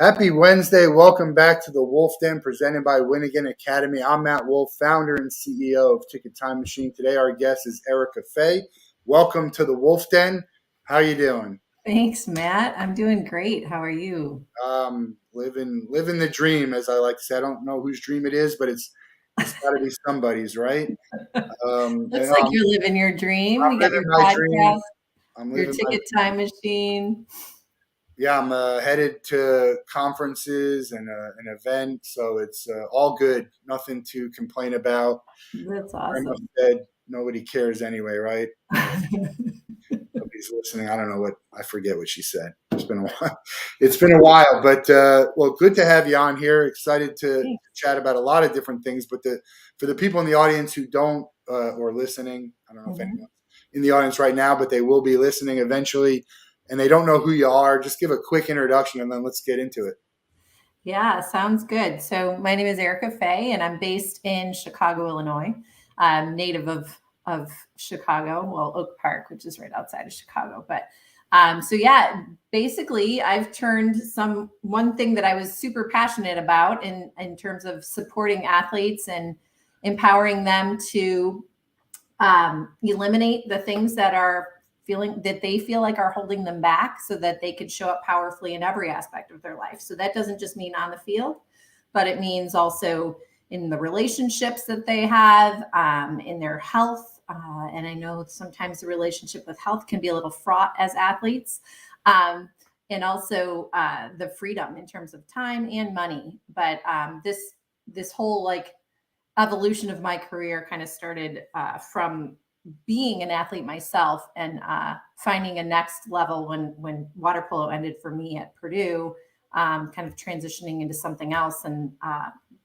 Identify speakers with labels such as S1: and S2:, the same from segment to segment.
S1: Happy Wednesday. Welcome back to the Wolff Den presented by Winnigan Academy. I'm Matt Wolff, founder and CEO of Ticket Time Machine. Today our guest is Erika Fay. Welcome to the Wolff Den. How are you doing?
S2: Thanks, Matt. I'm doing great. How are you?
S1: Living the dream, as I like to say. I don't know whose dream it is, but it's got to be somebody's, right?
S2: Looks like you're living your dream.
S1: I'm
S2: You got
S1: living
S2: your
S1: my dream.
S2: podcast,
S1: I'm
S2: your
S1: living my
S2: ticket time machine.
S1: Yeah, I'm headed to conferences and an event, so it's all good. Nothing to complain about.
S2: That's
S1: Grandma
S2: awesome.
S1: said nobody cares anyway, right? Nobody's listening. I don't know I forget what she said. It's been a while. It's been a while, but well, good to have you on here. Excited to
S2: Thanks.
S1: chat about a lot of different things. But for the people in the audience who don't or listening, I don't know if anyone's in the audience right now, but they will be listening eventually, and they don't know who you are. Just give a quick introduction, and then let's get into it.
S2: Yeah, sounds good. So my name is Erika Fay, and I'm based in Chicago, Illinois. I'm native of Chicago, well, Oak Park, which is right outside of Chicago. But so yeah, basically, I've turned one thing that I was super passionate about in terms of supporting athletes and empowering them to eliminate the things that they feel like are holding them back so that they could show up powerfully in every aspect of their life. So that doesn't just mean on the field, but it means also in the relationships that they have, in their health. And I know sometimes the relationship with health can be a little fraught as athletes. And also the freedom in terms of time and money. But this whole evolution of my career kind of started from being an athlete myself and finding a next level when water polo ended for me at Purdue, kind of transitioning into something else. And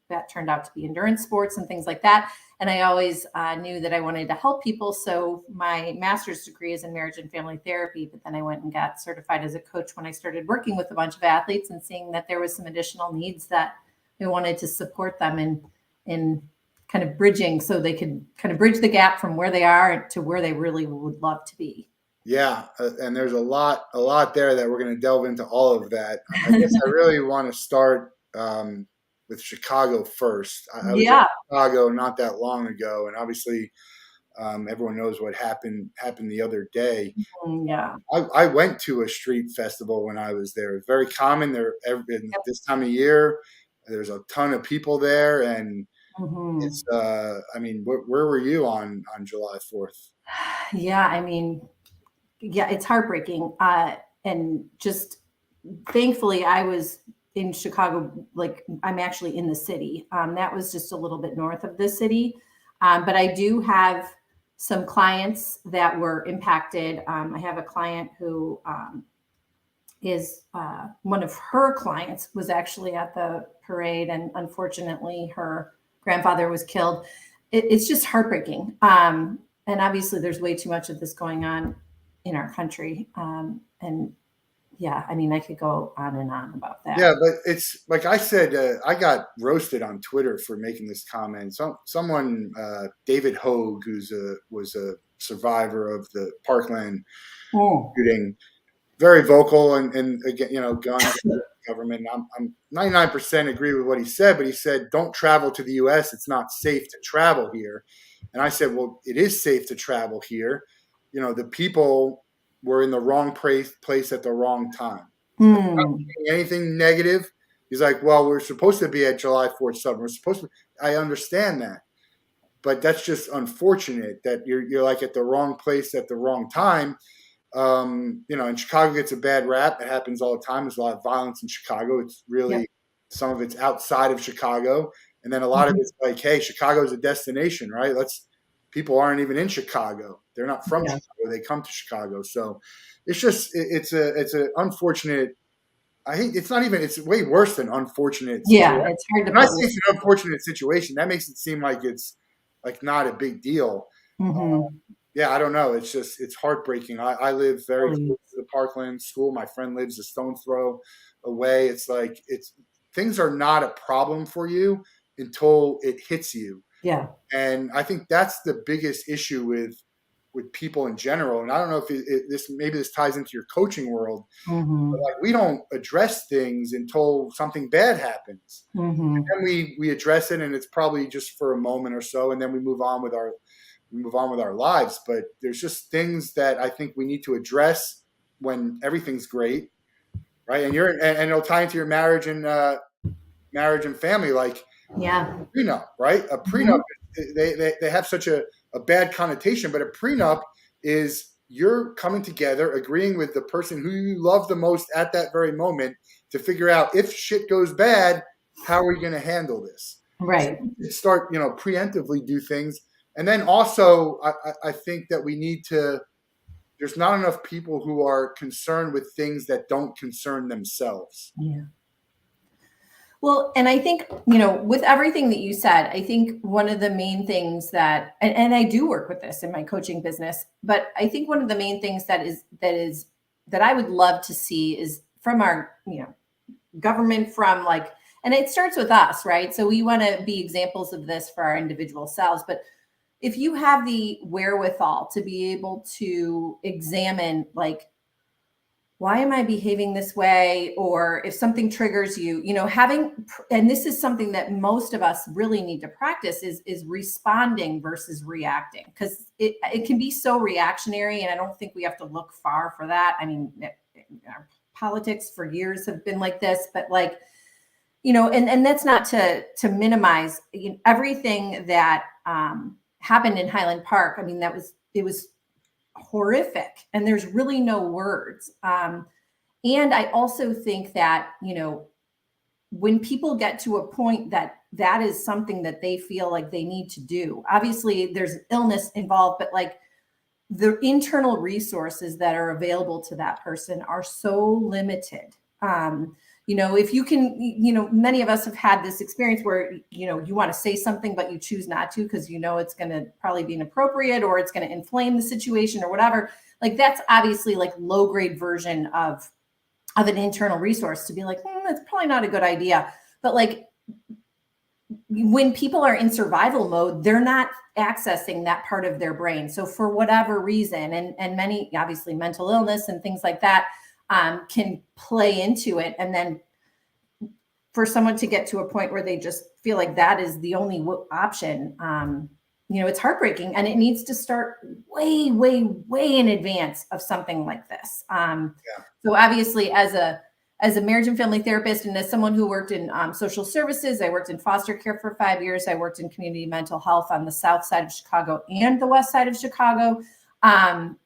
S2: that turned out to be endurance sports and things like that. And I always knew that I wanted to help people. So my master's degree is in marriage and family therapy, but then I went and got certified as a coach when I started working with a bunch of athletes and seeing that there was some additional needs that I wanted to support them in kind of bridging so they could kind of bridge the gap from where they are to where they really would love to be.
S1: Yeah, and there's a lot there that we're going to delve into all of that. I guess I really want to start with Chicago first. I was in Chicago not that long ago, and obviously everyone knows what happened the other day.
S2: Yeah.
S1: I went to a street festival when I was there. It's very common there this time of year. There's a ton of people there, and it's. I mean, where were you on July 4th?
S2: Yeah, I mean, yeah, it's heartbreaking. And just thankfully, I was in Chicago. Like I'm actually in the city. That was just a little bit north of the city. But I do have some clients that were impacted. I have a client who is one of her clients was actually at the parade, and unfortunately, her grandfather was killed. It's just heartbreaking. And obviously, there's way too much of this going on in our country. And yeah, I mean, I could go on and on about that.
S1: Yeah, but it's like I said, I got roasted on Twitter for making this comment. Someone, David Hogue, was a survivor of the Parkland shooting, very vocal and again, guns, government. I'm 99% agree with what he said, but he said, "Don't travel to the U.S. It's not safe to travel here." And I said, "Well, it is safe to travel here. The people were in the wrong place at the wrong time." Anything negative? He's like, "Well, we're supposed to be at July 4th summit. We're supposed to." I understand that, but that's just unfortunate that you're like at the wrong place at the wrong time. And Chicago gets a bad rap. It happens all the time. There's a lot of violence in Chicago. It's really some of it's outside of Chicago, and then a lot of it's like, hey, Chicago's a destination, right? People aren't even in Chicago. They're not from Chicago. They come to Chicago. So it's just it's a unfortunate. I think it's not even. It's way worse than unfortunate.
S2: Yeah, it's hard to.
S1: When I say it's an unfortunate situation, that makes it seem like it's like not a big deal. Yeah, I don't know. It's heartbreaking. I live very close to the Parkland school. My friend lives a stone's throw away. It's like things are not a problem for you until it hits you.
S2: Yeah.
S1: And I think that's the biggest issue with with people in general. And I don't know if maybe this ties into your coaching world, but like we don't address things until something bad happens. And then we address it, and it's probably just for a moment or so, and then we move on with our lives. But there's just things that I think we need to address when everything's great, right? And it'll tie into your marriage and family, like prenup, right? A prenup, they have such a bad connotation, but a prenup is you're coming together, agreeing with the person who you love the most at that very moment to figure out if shit goes bad, how are we going to handle this?
S2: Right.
S1: So start, preemptively do things. And then also, I think that we need to, there's not enough people who are concerned with things that don't concern themselves.
S2: Yeah. Well, and I think, with everything that you said, I think one of the main things that, and I do work with this in my coaching business, but I think one of the main things that I would love to see is from our, government, from and it starts with us, right? So we want to be examples of this for our individual selves. But if you have the wherewithal to be able to examine, why am I behaving this way? Or if something triggers you, and this is something that most of us really need to practice is responding versus reacting, because it can be so reactionary. And I don't think we have to look far for that. I mean, our politics for years have been like this, but and that's not to minimize everything that happened in Highland Park. I mean, it was horrific, and there's really no words. And I also think that, when people get to a point that is something that they feel like they need to do, obviously there's illness involved, but the internal resources that are available to that person are so limited. If you can, many of us have had this experience where, you want to say something, but you choose not to, because it's going to probably be inappropriate, or it's going to inflame the situation or whatever. That's obviously low grade version of an internal resource to be that's probably not a good idea. But when people are in survival mode, they're not accessing that part of their brain. So for whatever reason, and many, obviously mental illness and things like that, can play into it. And then for someone to get to a point where they just feel like that is the only option, it's heartbreaking, and it needs to start way, way, way in advance of something like this. So obviously as a marriage and family therapist, and as someone who worked in social services, I worked in foster care for 5 years. I worked in community mental health on the south side of Chicago and the west side of Chicago. And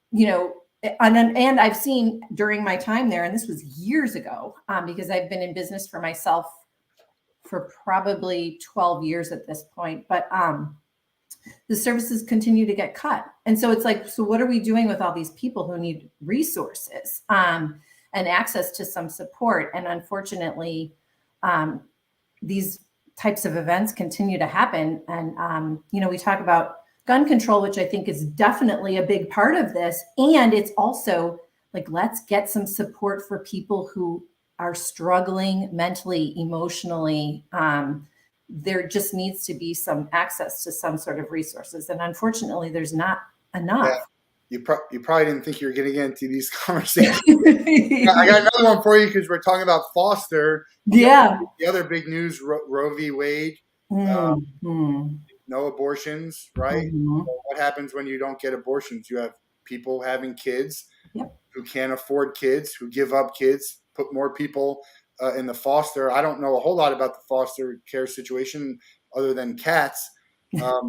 S2: I've seen during my time there, and this was years ago, because I've been in business for myself for probably 12 years at this point, but the services continue to get cut. And so it's so what are we doing with all these people who need resources and access to some support? And unfortunately, these types of events continue to happen. And, we talk about gun control, which I think is definitely a big part of this. And it's also let's get some support for people who are struggling mentally, emotionally. There just needs to be some access to some sort of resources. And unfortunately, there's not enough.
S1: Yeah. You probably didn't think you were getting into these conversations. I got another one for you, because we're talking about foster.
S2: Yeah.
S1: The other big news, Roe v. Wade. No abortions, right? Well, what happens when you don't get abortions? You have people having kids who can't afford kids, who give up kids, put more people in the foster. I don't know a whole lot about the foster care situation other than cats,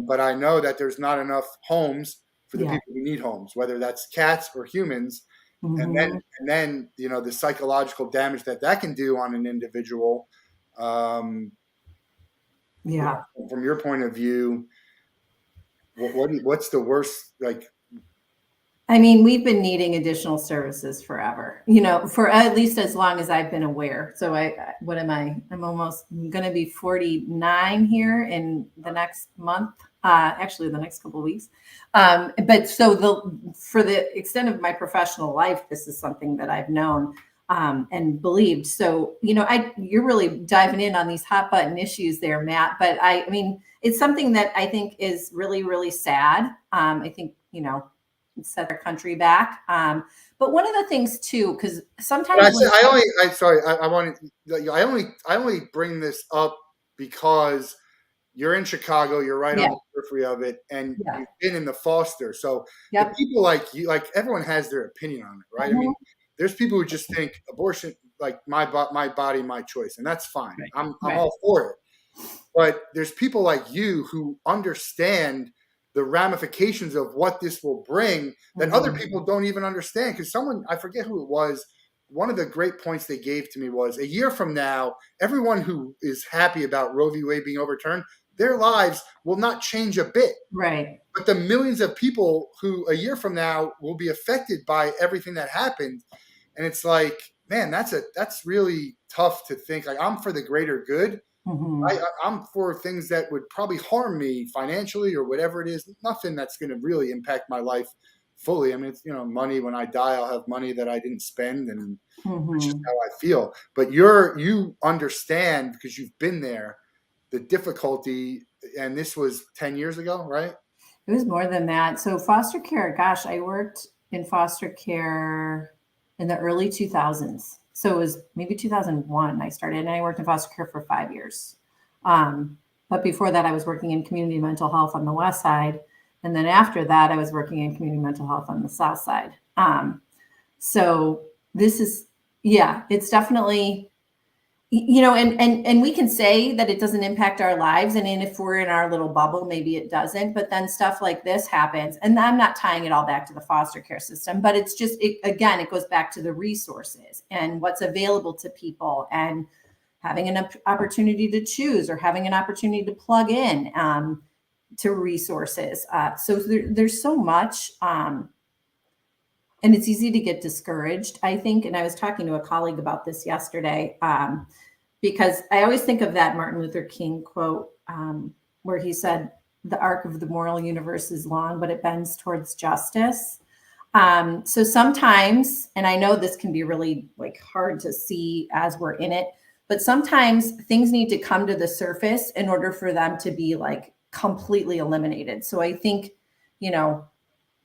S1: but I know that there's not enough homes for the people who need homes, whether that's cats or humans. And then the psychological damage that can do on an individual. From your point of view, what's the worst?
S2: I mean, we've been needing additional services forever, for at least as long as I've been aware. So I'm almost going to be 49 here in the next month, actually the next couple of weeks. But so for the extent of my professional life, this is something that I've known and believed. So, you're really diving in on these hot button issues there, Matt. But I mean, it's something that I think is really, really sad. I think, set their country back. But one of the things too, because sometimes
S1: I only bring this up because you're in Chicago, you're right on the periphery of it, and you've been in the foster. So the people like you, like everyone has their opinion on it, right? I mean, there's people who just think abortion, like my body, my choice, and that's fine. I'm all for it. But there's people like you who understand the ramifications of what this will bring that other people don't even understand. Because someone, I forget who it was, one of the great points they gave to me was, a year from now, everyone who is happy about Roe v. Wade being overturned, their lives will not change a bit.
S2: Right.
S1: But the millions of people who a year from now will be affected by everything that happened. And it's like, man, that's really tough to think. Like, I'm for the greater good. I'm for things that would probably harm me financially or whatever it is. Nothing that's going to really impact my life fully. I mean, it's, money. When I die, I'll have money that I didn't spend, and it's just how I feel. But you understand, because you've been there, the difficulty. And this was 10 years ago, right?
S2: It was more than that. So foster care, gosh, I worked in foster care in the early 2000s. So it was maybe 2001 I started, and I worked in foster care for 5 years. But before that, I was working in community mental health on the west side. And then after that, I was working in community mental health on the south side. So this is, it's definitely, and we can say that it doesn't impact our lives. And if we're in our little bubble, maybe it doesn't. But then stuff like this happens. And I'm not tying it all back to the foster care system, but it's just, again, it goes back to the resources and what's available to people, and having an opportunity to choose, or having an opportunity to plug in to resources. So there's so much. And it's easy to get discouraged, I think. And I was talking to a colleague about this yesterday, because I always think of that Martin Luther King quote, where he said, "The arc of the moral universe is long, but it bends towards justice." So sometimes, and I know this can be really hard to see as we're in it, but sometimes things need to come to the surface in order for them to be completely eliminated. So I think,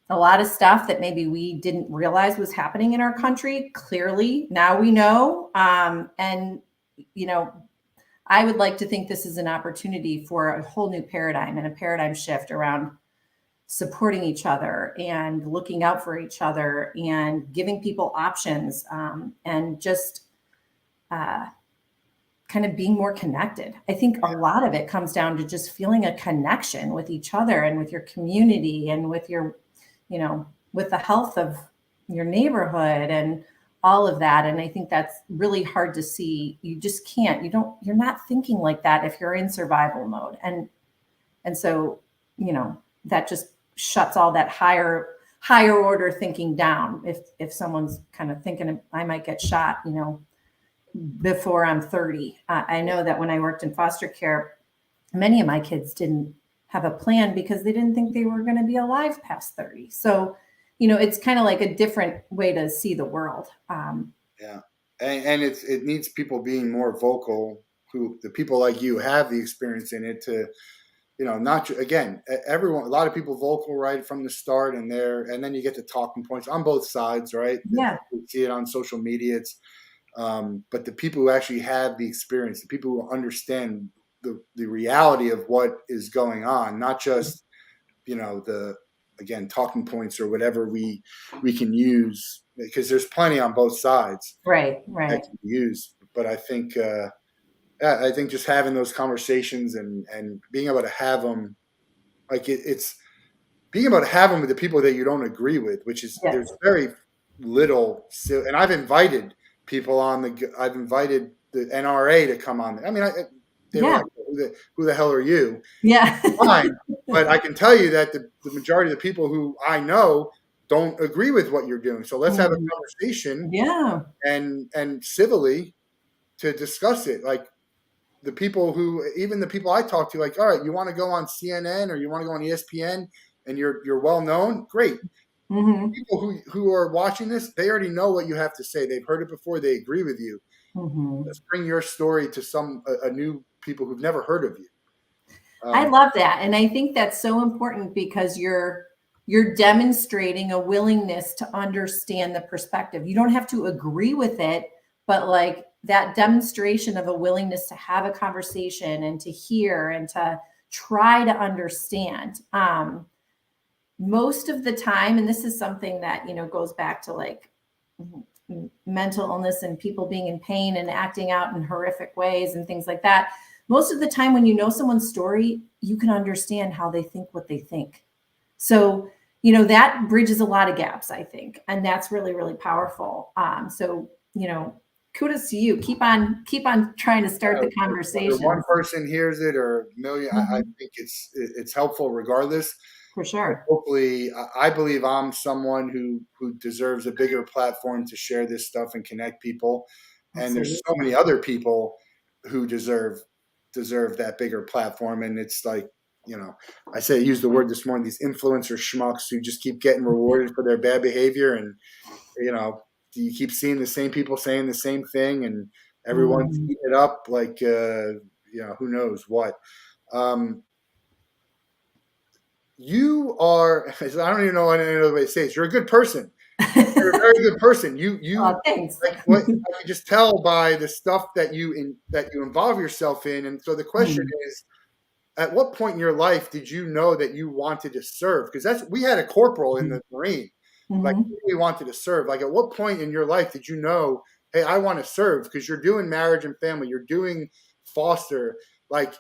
S2: a lot of stuff that maybe we didn't realize was happening in our country, clearly now we know. And, I would like to think this is an opportunity for a whole new paradigm, and a paradigm shift around supporting each other and looking out for each other and giving people options, and just kind of being more connected. I think a lot of it comes down to just feeling a connection with each other and with your community and with your, with the health of your neighborhood and all of that. And I think that's really hard to see. You just can't, you're not thinking like that if you're in survival mode. And so, that just shuts all that higher order thinking down. If someone's kind of thinking I might get shot, before I'm 30. I know that when I worked in foster care, many of my kids didn't have a plan because they didn't think they were going to be alive past 30. So, it's kind of like a different way to see the world.
S1: Yeah. And it needs people being more vocal, who the people like you have the experience in it, to, not, again, everyone, a lot of people vocal right from the start, and then you get the talking points on both sides, right?
S2: Yeah.
S1: You see it on social media. It's, but the people who actually have the experience, the people who understand the reality of what is going on, not just, again, talking points or whatever we can use, because there's plenty on both sides.
S2: Right.
S1: That can be used. But I think, I think just having those conversations and being able to have them, it's being able to have them with the people that you don't agree with, which is, there's very little. And I've invited people I've invited the NRA to come on. I mean, they were like, who the hell are you?
S2: Yeah.
S1: Fine. But I can tell you that the majority of the people who I know don't agree with what you're doing. So let's have a conversation.
S2: Yeah.
S1: And civilly to discuss it. Like even the people I talk to, all right, you want to go on CNN or you want to go on ESPN and you're well known? Great.
S2: Mm-hmm.
S1: People who are watching this, they already know what you have to say. They've heard it before. They agree with you.
S2: Mm-hmm.
S1: Let's bring your story to a new people who've never heard of you.
S2: I love that. And I think that's so important, because you're you're demonstrating a willingness to understand the perspective. You don't have to agree with it, but like that demonstration of a willingness to have a conversation and to hear and to try to understand. Most of the time, and this is something that, you know, goes back to like mental illness and people being in pain and acting out in horrific ways and things like that. Most of the time when you know someone's story, you can understand how they think what they think. So, you know, that bridges a lot of gaps, I think. And that's really, really powerful. So, you know, kudos to you. Keep on trying to start the conversation.
S1: Whether one person hears it or a million, I think it's helpful regardless.
S2: For sure.
S1: But hopefully, I believe I'm someone who deserves a bigger platform to share this stuff and connect people. And there's so many other people who deserve that bigger platform. And it's like, you know, I used the word this morning, these influencer schmucks who just keep getting rewarded for their bad behavior. And, you know, you keep seeing the same people saying the same thing and everyone's eating it up like, you know, who knows what. You are, I don't even know any other way to say it. You're a good person. You're a very good person.
S2: Thanks.
S1: Like what I can just tell by the stuff that you involve yourself in. And so the question is, at what point in your life did you know that you wanted to serve? Because we had a corporal in the Marine, like we wanted to serve. Like at what point in your life did you know, hey, I want to serve? Because you're doing marriage and family, you're doing foster. Like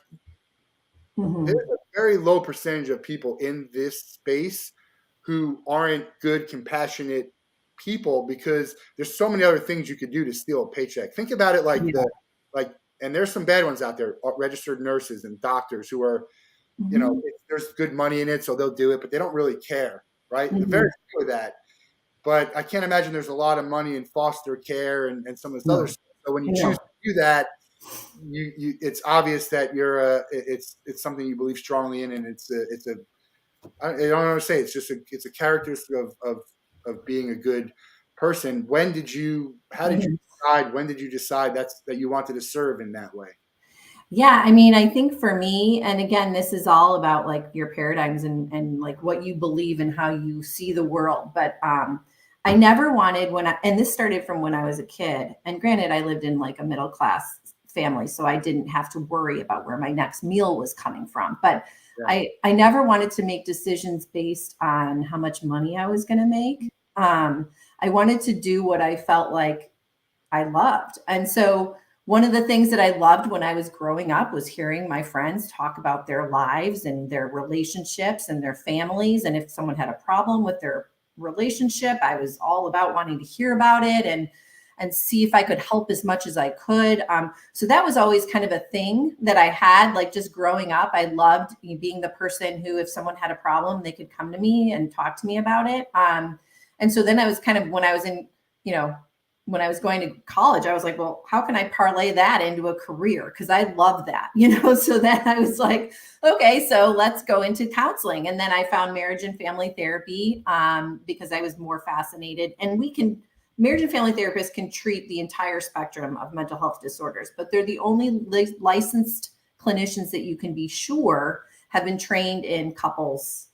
S1: there's a very low percentage of people in this space who aren't good, compassionate people because there's so many other things you could do to steal a paycheck. Think about it like and there's some bad ones out there, registered nurses and doctors who are, you know, there's good money in it, so they'll do it, but they don't really care, right? Very few of that. But I can't imagine there's a lot of money in foster care and some of this other stuff. So when you choose to do that, it's obvious that you're it's something you believe strongly in, and I don't know what to say. It's just it's a characteristic of being a good person. How did you decide? When did you decide that you wanted to serve in that way?
S2: Yeah, I mean, I think for me, and again, this is all about like your paradigms and like what you believe and how you see the world. But I never wanted and this started from when I was a kid. And granted, I lived in like a middle class family, so I didn't have to worry about where my next meal was coming from. But I never wanted to make decisions based on how much money I was going to make. I wanted to do what I felt like I loved. And so one of the things that I loved when I was growing up was hearing my friends talk about their lives and their relationships and their families. And if someone had a problem with their relationship, I was all about wanting to hear about it and see if I could help as much as I could. So that was always kind of a thing that I had, like just growing up. I loved being the person who, if someone had a problem, they could come to me and talk to me about it. And so then I was kind of, when I was in, you know, when I was going to college, I was like, well, how can I parlay that into a career? Because I love that, you know? So then I was like, okay, so let's go into counseling. And then I found marriage and family therapy because I was more fascinated. And marriage and family therapists can treat the entire spectrum of mental health disorders, but they're the only licensed clinicians that you can be sure have been trained in couples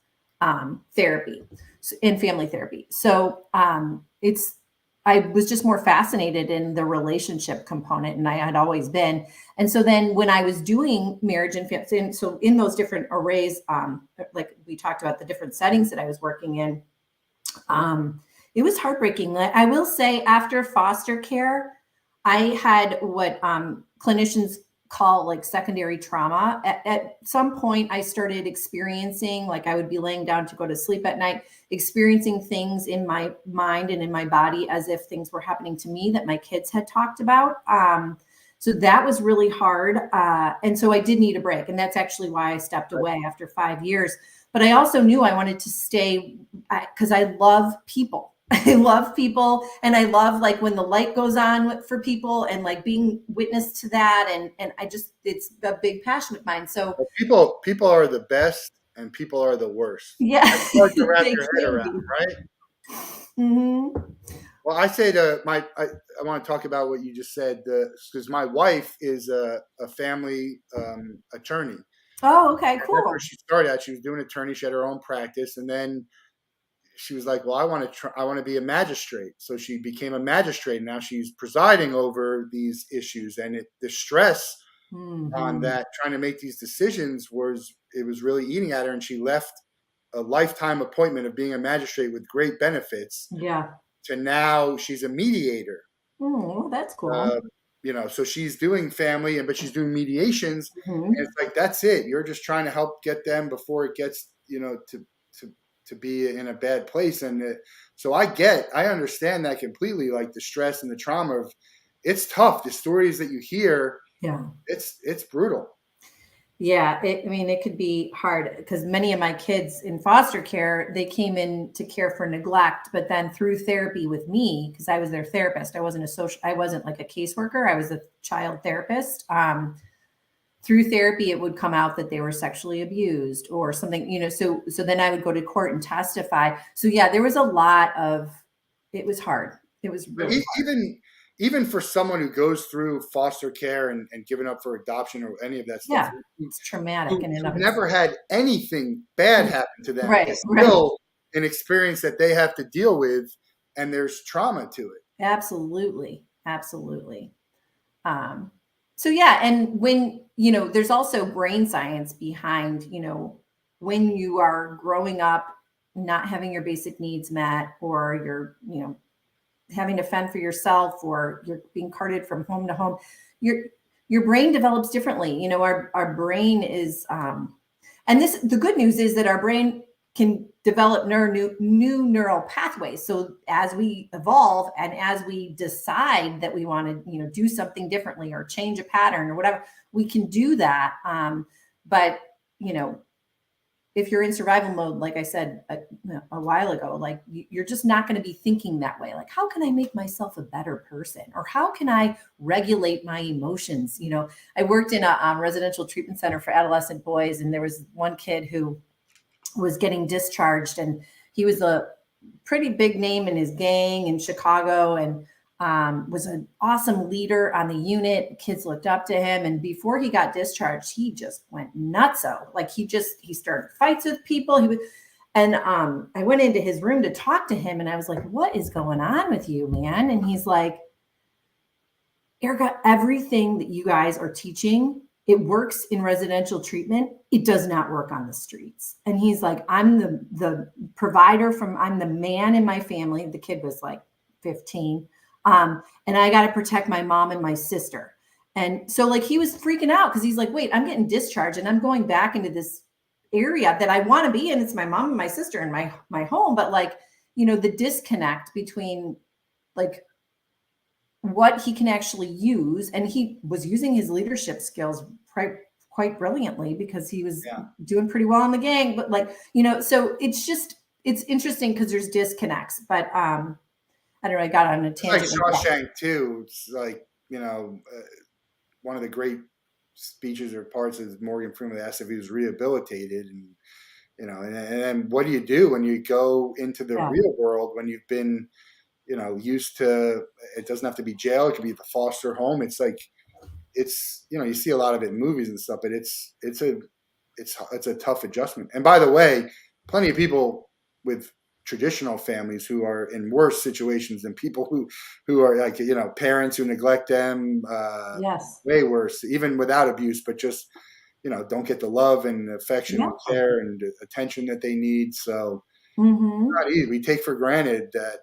S2: therapy and family therapy. So I was just more fascinated in the relationship component, and I had always been. And so then when I was doing marriage and family, so in those different arrays, like we talked about the different settings that I was working in, it was heartbreaking. I will say after foster care, I had what clinicians call like secondary trauma. At some point, I started experiencing, like I would be laying down to go to sleep at night, experiencing things in my mind and in my body as if things were happening to me that my kids had talked about. So that was really hard. And so I did need a break. And that's actually why I stepped away after 5 years. But I also knew I wanted to stay because I love people. I love people, and I love like when the light goes on for people and like being witness to that. And I just, it's a big passion of mine. So
S1: people are the best and people are the worst.
S2: Yeah.
S1: It's hard to wrap your head around, right? Well, I say I want to talk about what you just said, because my wife is a family attorney.
S2: Oh, okay, cool.
S1: That's where she started out. She was doing attorney. She had her own practice, and then she was like, well, I want to be a magistrate. So she became a magistrate. Now she's presiding over these issues, and the stress on that, trying to make these decisions, was really eating at her. And she left a lifetime appointment of being a magistrate with great benefits.
S2: Yeah.
S1: To now she's a mediator.
S2: Oh, that's cool.
S1: So she's doing family, but she's doing mediations. And it's like, that's it. You're just trying to help get them before it gets, to be in a bad place. And so I understand that completely, like the stress and the trauma of, it's tough. The stories that you hear, it's brutal.
S2: Yeah, it could be hard, because many of my kids in foster care, they came in to care for neglect, but then through therapy with me, because I was their therapist, I wasn't like a caseworker, I was a child therapist. Through therapy, it would come out that they were sexually abused or something, so then I would go to court and testify. So yeah, there was a lot of, it was hard. It was really hard.
S1: Even for someone who goes through foster care and given up for adoption or any of that stuff,
S2: it's traumatic.
S1: Who never had anything bad happen to them.
S2: Right,
S1: it's still an experience that they have to deal with, and there's trauma to it.
S2: Absolutely. So yeah, and when, there's also brain science behind, when you are growing up, not having your basic needs met, or you're, having to fend for yourself, or you're being carted from home to home, your brain develops differently. Our brain is, and the good news is that our brain can develop new neural pathways. So as we evolve and as we decide that we want to, do something differently or change a pattern or whatever, we can do that. But, if you're in survival mode, like I said a while ago, like you're just not going to be thinking that way. Like, how can I make myself a better person? Or how can I regulate my emotions? I worked in a residential treatment center for adolescent boys, and there was one kid who was getting discharged, and he was a pretty big name in his gang in Chicago, and was an awesome leader on the unit. Kids looked up to him. And before he got discharged, he just went nutso. Like he started fights with people. I went into his room to talk to him, and I was like, what is going on with you, man? And he's like, Erika, everything that you guys are teaching, it works in residential treatment. It does not work on the streets. And he's like, I'm the provider I'm the man in my family. The kid was like 15. And I got to protect my mom and my sister. And so like, he was freaking out, because he's like, wait, I'm getting discharged and I'm going back into this area that I want to be in. It's my mom and my sister and my home. But like, the disconnect between like what he can actually use. And he was using his leadership skills quite brilliantly, because he was doing pretty well in the gang. But like, so it's interesting, because there's disconnects. But I don't know, I got on a tangent.
S1: It's like Shawshank too. It's like, one of the great speeches or parts is Morgan Freeman asked if he was rehabilitated, and and then what do you do when you go into the real world, when you've been used to, it doesn't have to be jail, it could be the foster home. It's like, it's you see a lot of it in movies and stuff, but it's a tough adjustment. And by the way, plenty of people with traditional families who are in worse situations than people who are like, parents who neglect them, way worse, even without abuse, but just, don't get the love and affection and care and attention that they need. So it's not easy. We take for granted that,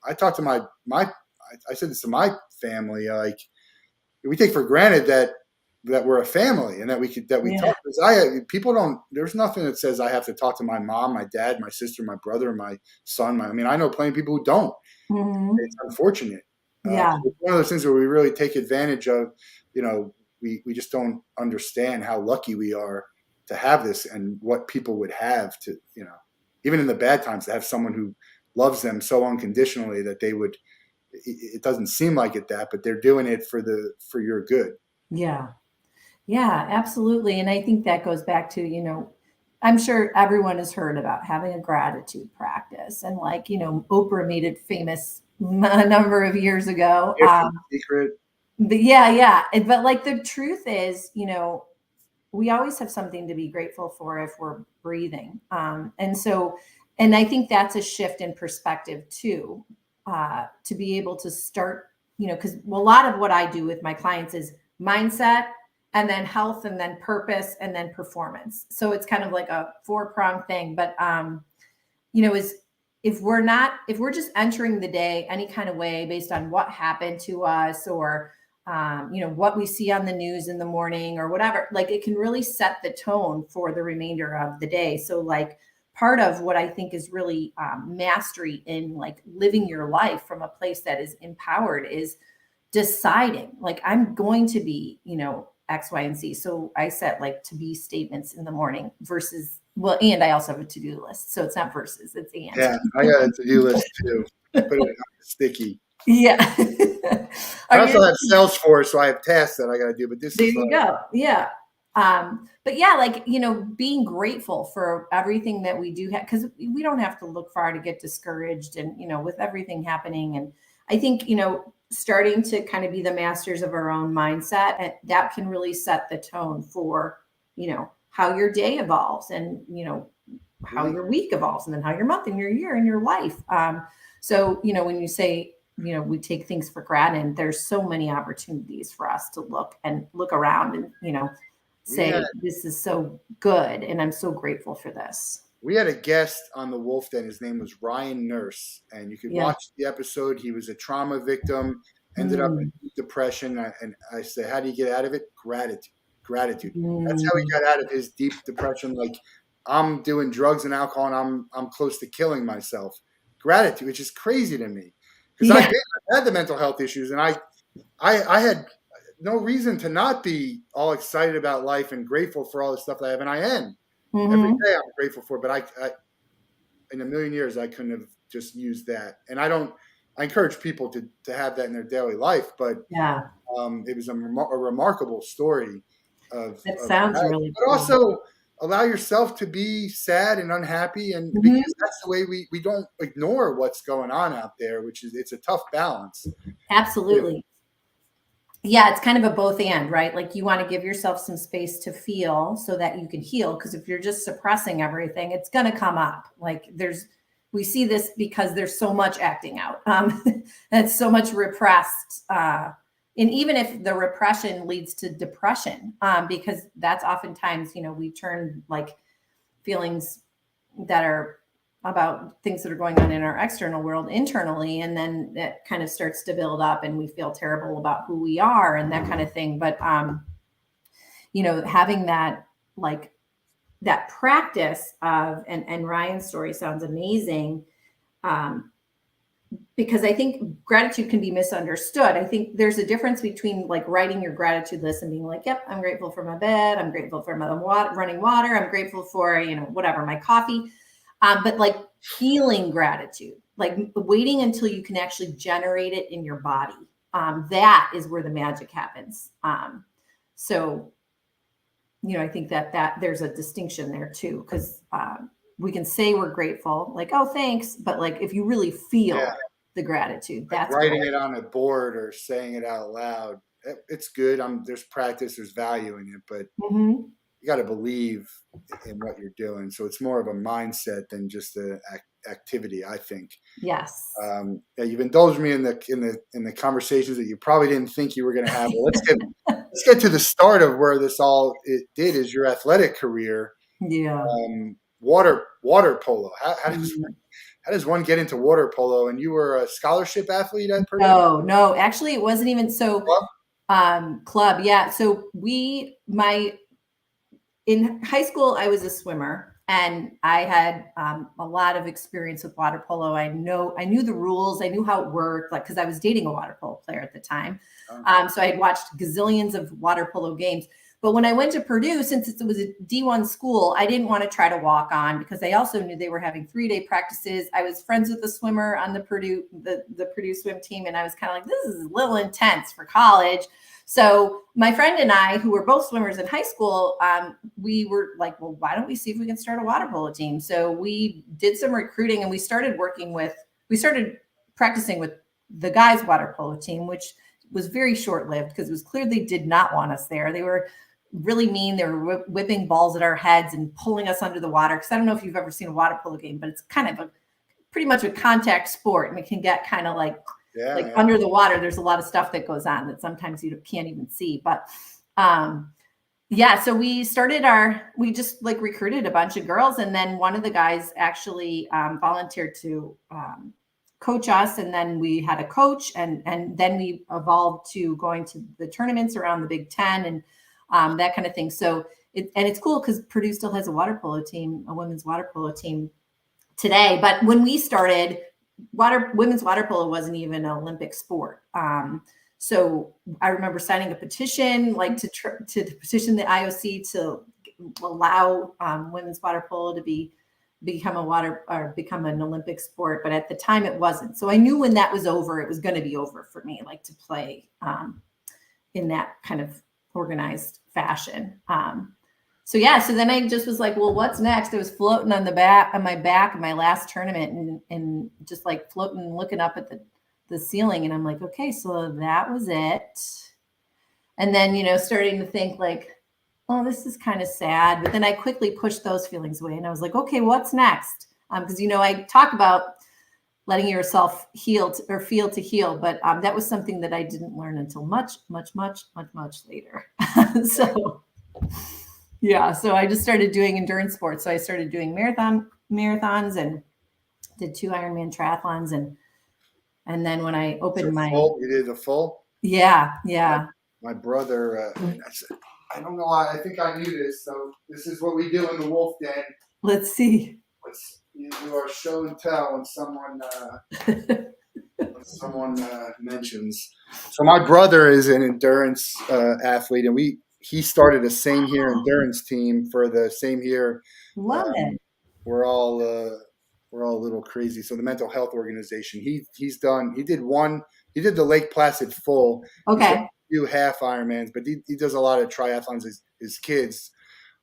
S1: I talked to I said this to my family, like, we take for granted that we're a family and that we talk. Because there's nothing that says I have to talk to my mom, my dad, my sister, my brother, my son. I know plenty of people who don't. It's unfortunate. It's one of those things where we really take advantage of, we just don't understand how lucky we are to have this, and what people would have to, even in the bad times, to have someone who loves them so unconditionally that they would, it doesn't seem like it but they're doing it for your good.
S2: Yeah, absolutely. And I think that goes back to, I'm sure everyone has heard about having a gratitude practice, and like, Oprah made it famous a number of years ago.
S1: Secret.
S2: But yeah. But like, the truth is, we always have something to be grateful for if we're breathing. And so And I think that's a shift in perspective too, to be able to start, because a lot of what I do with my clients is mindset and then health and then purpose and then performance. So it's kind of like a 4-pronged thing. But, is if we're just entering the day any kind of way based on what happened to us or, what we see on the news in the morning or whatever, like it can really set the tone for the remainder of the day. So like, part of what I think is really mastery in like living your life from a place that is empowered is deciding like I'm going to be, X, Y, and Z. So I set like to be statements in the morning versus, and I also have a to-do list. So it's not versus, it's and.
S1: Yeah, I got a to-do list too. Put it on sticky.
S2: Yeah.
S1: I also have Salesforce, so I have tasks that I got to do, but this
S2: there
S1: is
S2: you go. Yeah. But yeah, like, being grateful for everything that we do have, because we don't have to look far to get discouraged and, with everything happening. And I think, starting to kind of be the masters of our own mindset, that can really set the tone for, how your day evolves and, how your week evolves and then how your month and your year and your life. So, when you say, we take things for granted, there's so many opportunities for us to look around and, say, this is so good. And I'm so grateful for this.
S1: We had a guest on the Wolff Den. His name was Ryan Nurse, and you could watch the episode. He was a trauma victim, ended up in depression. And I said, how do you get out of it? Gratitude. That's how he got out of his deep depression. Like, I'm doing drugs and alcohol and I'm close to killing myself. Gratitude, which is crazy to me. Because I had the mental health issues, and I had no reason to not be all excited about life and grateful for all the stuff that I have, and I am. Every day I'm grateful for, but I in a million years I couldn't have just used that. And I encourage people to have that in their daily life, but it was a remarkable story of
S2: sounds really
S1: but
S2: cool.
S1: Also allow yourself to be sad and unhappy, and because that's the way we don't ignore what's going on out there, it's a tough balance.
S2: Absolutely. Yeah, it's kind of a both and, right? Like you want to give yourself some space to feel so that you can heal. Because if you're just suppressing everything, it's going to come up. Like we see this because there's so much acting out. That's so much repressed. And even if the repression leads to depression, because that's oftentimes, we turn like feelings that are about things that are going on in our external world internally, and then that kind of starts to build up and we feel terrible about who we are and that kind of thing. But having that like that practice of and Ryan's story sounds amazing, because I think gratitude can be misunderstood. I think there's a difference between like writing your gratitude list and being like, yep, I'm grateful for my bed, I'm grateful for my running water, I'm grateful for whatever, my coffee. But like feeling gratitude, like waiting until you can actually generate it in your body. That is where the magic happens. So, I think that there's a distinction there too, because we can say we're grateful, like, oh, thanks. But like, if you really feel the gratitude, that's
S1: like writing it on a board or saying it out loud. It's good. There's practice, there's value in it, but you got to believe in what you're doing. So it's more of a mindset than just an activity, I think.
S2: Yes.
S1: You've indulged me in the conversations that you probably didn't think you were going to have. Well, let's get to the start of where this all it did is your athletic career.
S2: Yeah.
S1: Water polo. How does one get into water polo? And you were a scholarship athlete at Purdue?
S2: No, actually it wasn't even so. Club. Yeah. So in high school, I was a swimmer, and I had a lot of experience with water polo. I knew the rules. I knew how it worked, like because I was dating a water polo player at the time. So I had watched gazillions of water polo games. But when I went to Purdue, since it was a D1 school, I didn't want to try to walk on because I also knew they were having 3-day practices. I was friends with the swimmer on the Purdue swim team, and I was kind of like, this is a little intense for college. So my friend and I, who were both swimmers in high school, we were like, well, why don't we see if we can start a water polo team? So we did some recruiting, and we started practicing with the guys' water polo team, which was very short-lived because it was clear they did not want us there. They were really mean. They were whipping balls at our heads and pulling us under the water. Because I don't know if you've ever seen a water polo game, but it's kind of pretty much a contact sport, and it can get kind of like under the water. There's a lot of stuff that goes on that sometimes you can't even see. But so we just like recruited a bunch of girls, and then one of the guys actually volunteered to coach us, and then we had a coach, and then we evolved to going to the tournaments around the Big Ten and that kind of thing. So it's cool because Purdue still has a water polo team, a women's water polo team today. But when we started, women's water polo wasn't even an Olympic sport. So I remember signing a petition, like to petition the IOC to allow women's water polo to become an Olympic sport. But at the time it wasn't. So I knew when that was over, it was going to be over for me, like to play in that kind of organized fashion. So then I just was like, well, what's next? I was floating on my back in my last tournament and just like floating, looking up at the ceiling. And I'm like, okay, so that was it. And then, starting to think like, oh, this is kind of sad. But then I quickly pushed those feelings away. And I was like, okay, what's next? Because, I talk about letting yourself heal or feel to heal. But that was something that I didn't learn until much, much, much, much, much later. So I just started doing endurance sports. So I started doing marathons and did 2 Ironman triathlons. And then when I opened
S1: you did a full?
S2: Yeah.
S1: My brother, I don't know why. I think I knew this. So this is what we do in the Wolff Den.
S2: Let's see.
S1: You do our show and tell when someone mentions. So my brother is an endurance athlete, and he started a Same Here endurance team for the Same Here.
S2: Love it.
S1: We're all a little crazy. So the mental health organization. He did the Lake Placid full.
S2: Okay.
S1: Do half Ironmans, but he does a lot of triathlons. His kids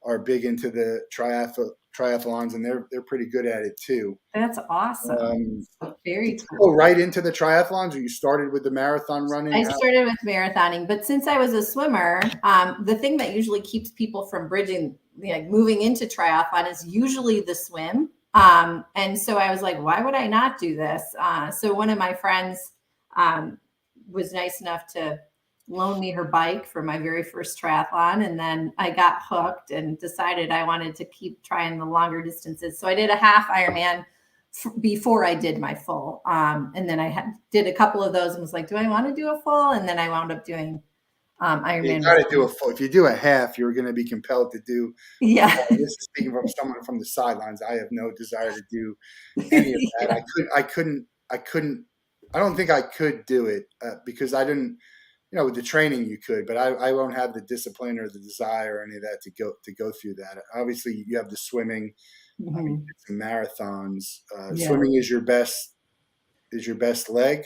S1: are big into the triathlons, and they're pretty good at it too.
S2: That's awesome. Very
S1: cool. Go right into the triathlons, or you started with the marathon running?
S2: I started with marathoning, but since I was a swimmer, the thing that usually keeps people from moving into triathlon is usually the swim. And so I was like, why would I not do this? So one of my friends was nice enough to loan me her bike for my very first triathlon. And then I got hooked and decided I wanted to keep trying the longer distances. So I did a half Ironman before I did my full. And then I did a couple of those and was like, do I want to do a full? And then I wound up doing Ironman.
S1: You got to do a full. If you do a half, you're going to be compelled to do.
S2: Yeah.
S1: This is speaking from someone from the sidelines. I have no desire to do any of that. I don't think I could do it because I didn't. With the training you could, but I won't have the discipline or the desire or any of that to go through that. Obviously, you have the swimming, some marathons. Swimming is your best leg.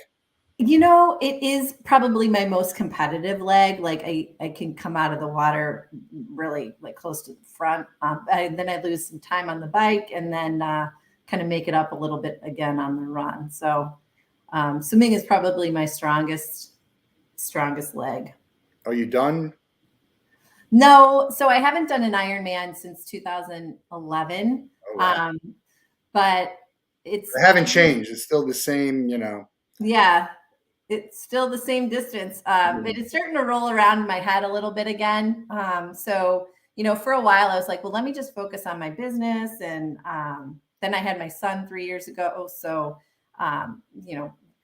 S2: It is probably my most competitive leg. Like I can come out of the water really like close to the front. Then I lose some time on the bike and then kind of make it up a little bit again on the run. So swimming is probably my strongest leg.
S1: Are you done?
S2: No. So I haven't done an Ironman since 2011. Oh, wow. But
S1: they haven't changed. It's still the same,
S2: Yeah. It's still the same distance. But it's starting to roll around in my head a little bit again. So, for a while I was like, well, let me just focus on my business. And then I had my son 3 years ago. So,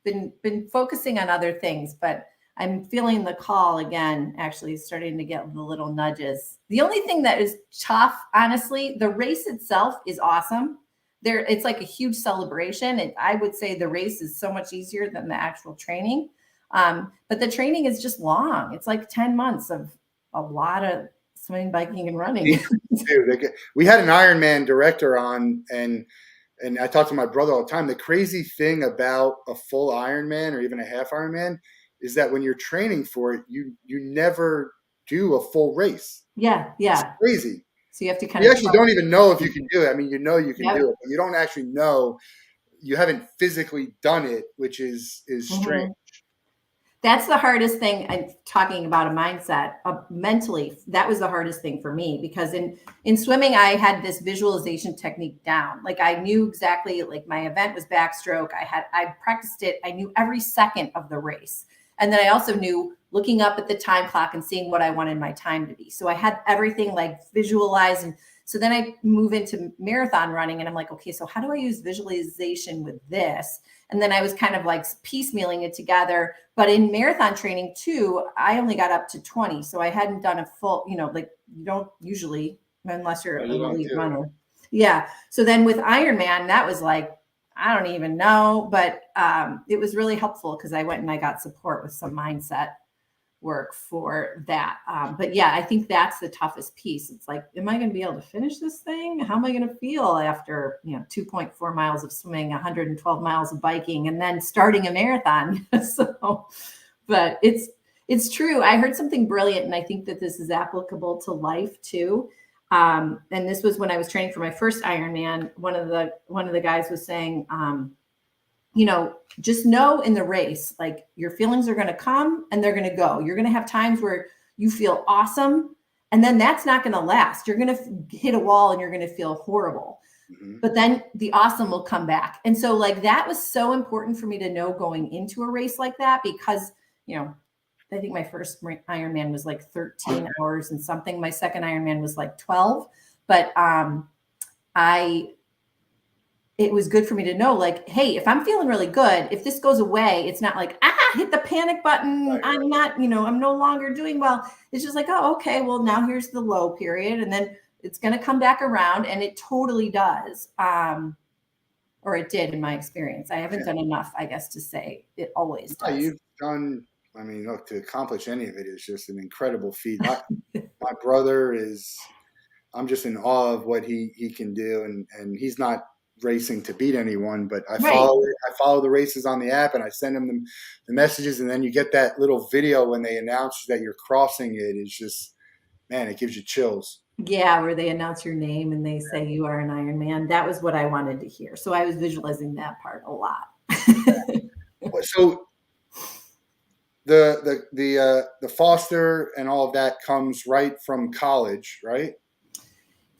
S2: been focusing on other things, but I'm feeling the call again, actually starting to get the little nudges. The only thing that is tough, honestly, the race itself is awesome. It's like a huge celebration. And I would say the race is so much easier than the actual training. But the training is just long. It's like 10 months of a lot of swimming, biking, and running.
S1: Dude, we had an Ironman director on, and I talk to my brother all the time. The crazy thing about a full Ironman or even a half Ironman is that when you're training for it, you never do a full race.
S2: Yeah.
S1: It's crazy.
S2: So you have to
S1: you actually don't even know if you can do it. I mean, you can do it, but you don't actually know. You haven't physically done it, which is strange.
S2: That's the hardest thing. I'm talking about a mindset mentally. That was the hardest thing for me, because in swimming, I had this visualization technique down. Like I knew exactly, like my event was backstroke. I practiced it. I knew every second of the race. And then I also knew looking up at the time clock and seeing what I wanted my time to be. So I had everything like visualized. And so then I move into marathon running and I'm like, okay, so how do I use visualization with this? And then I was kind of like piecemealing it together. But in marathon training too, I only got up to 20. So I hadn't done a full, like you don't usually, unless you're an elite runner. Yeah. So then with Ironman, that was like, I don't even know, but it was really helpful because I went and I got support with some mindset work for that. But yeah, I think that's the toughest piece. It's like, am I going to be able to finish this thing? How am I going to feel after, 2.4 miles of swimming, 112 miles of biking, and then starting a marathon? So, but it's true. I heard something brilliant, and I think that this is applicable to life too. And this was when I was training for my first Ironman. One of the guys was saying, just know in the race, like your feelings are going to come and they're going to go. You're going to have times where you feel awesome, and then that's not going to last. You're going to hit a wall and you're going to feel horrible. Mm-hmm. But then the awesome will come back. And so like that was so important for me to know going into a race like that, because, I think my first Ironman was like 13 hours and something. My second Ironman was like 12. But it was good for me to know, like, hey, if I'm feeling really good, if this goes away, it's not like, hit the panic button. Right. I'm not, I'm no longer doing well. It's just like, oh, okay, well, now here's the low period. And then it's going to come back around, and it totally does. Or it did in my experience. I haven't done enough, I guess, to say it always does.
S1: You've done, look, to accomplish any of it is just an incredible feat. My brother I'm just in awe of what he can do. And he's not racing to beat anyone, but I follow the races on the app, and I send him the messages, and then you get that little video when they announce that you're crossing it. It's just, man, it gives you chills.
S2: Yeah, where they announce your name and they say you are an Ironman. That was what I wanted to hear. So I was visualizing that part a lot.
S1: So the foster and all of that comes right from college, right?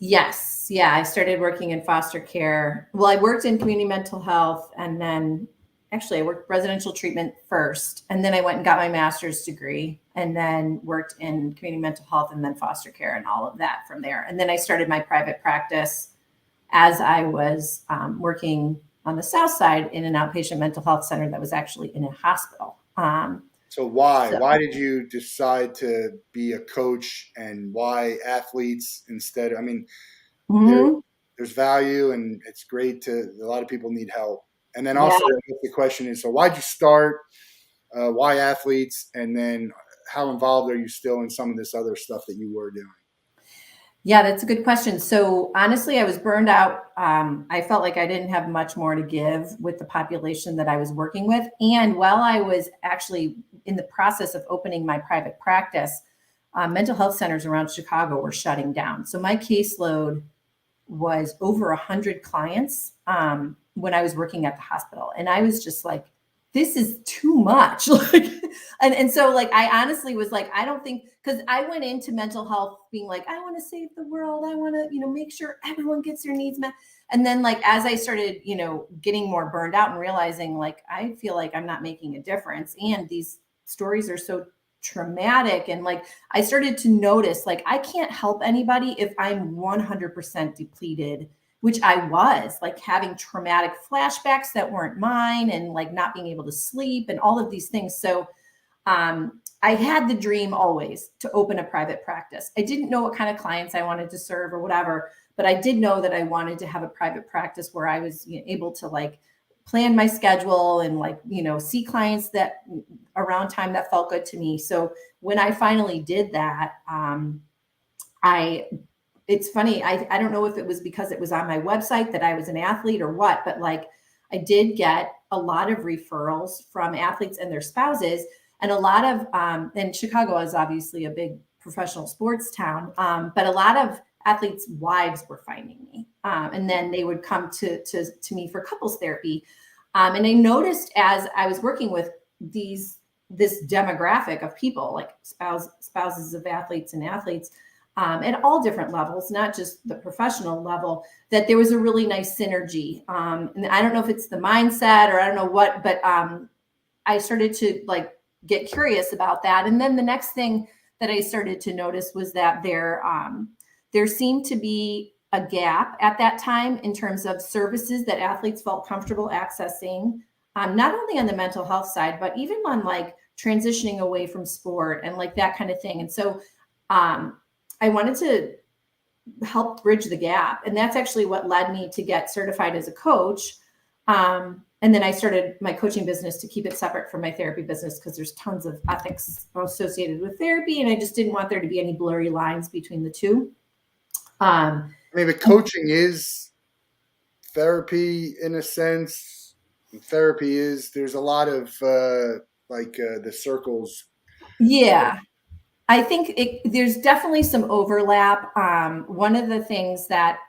S2: Yes. Yeah. I started working in foster care. Well, I worked in community mental health, and then actually I worked residential treatment first. And then I went and got my master's degree, and then worked in community mental health and then foster care and all of that from there. And then I started my private practice as I was working on the South Side in an outpatient mental health center that was actually in a hospital.
S1: So why did you decide to be a coach, and why athletes instead? There's value, and it's great a lot of people need help. And then also the question is, so why'd you start? Why athletes? And then how involved are you still in some of this other stuff that you were doing?
S2: Yeah, that's a good question. So honestly, I was burned out. I felt like I didn't have much more to give with the population that I was working with. And while I was actually in the process of opening my private practice, mental health centers around Chicago were shutting down. So my caseload was over 100 clients when I was working at the hospital. And I was just like, this is too much. And so like, I honestly was like, I don't think, because I went into mental health being like, I want to save the world. I want to, make sure everyone gets their needs met. And then like, as I started, getting more burned out and realizing like, I feel like I'm not making a difference. And these stories are so traumatic. And like, I started to notice, like, I can't help anybody if I'm 100% depleted, which I was, like having traumatic flashbacks that weren't mine, and like not being able to sleep and all of these things. So I had the dream always to open a private practice. I didn't know what kind of clients I wanted to serve or whatever, but I did know that I wanted to have a private practice where I was able to like plan my schedule and like, see clients that around time that felt good to me. So when I finally did that, it's funny. I don't know if it was because it was on my website that I was an athlete or what, but like I did get a lot of referrals from athletes and their spouses, and a lot of, and Chicago is obviously a big professional sports town, but a lot of athletes' wives were finding me. And then they would come to me for couples therapy. And I noticed as I was working with these this demographic of people, like spouses of athletes and athletes, at all different levels, not just the professional level, that there was a really nice synergy. And I don't know if it's the mindset or I don't know what, but I started to like get curious about that. And then the next thing that I started to notice was that there seemed to be a gap at that time in terms of services that athletes felt comfortable accessing, not only on the mental health side, but even on like transitioning away from sport and like that kind of thing. And so I wanted to help bridge the gap. And that's actually what led me to get certified as a coach. And then I started my coaching business to keep it separate from my therapy business because there's tons of ethics associated with therapy. And I just didn't want there to be any blurry lines between the two.
S1: I mean, the coaching is therapy in a sense. Therapy is, there's a lot of the circles.
S2: Yeah. I think there's definitely some overlap. One of the things that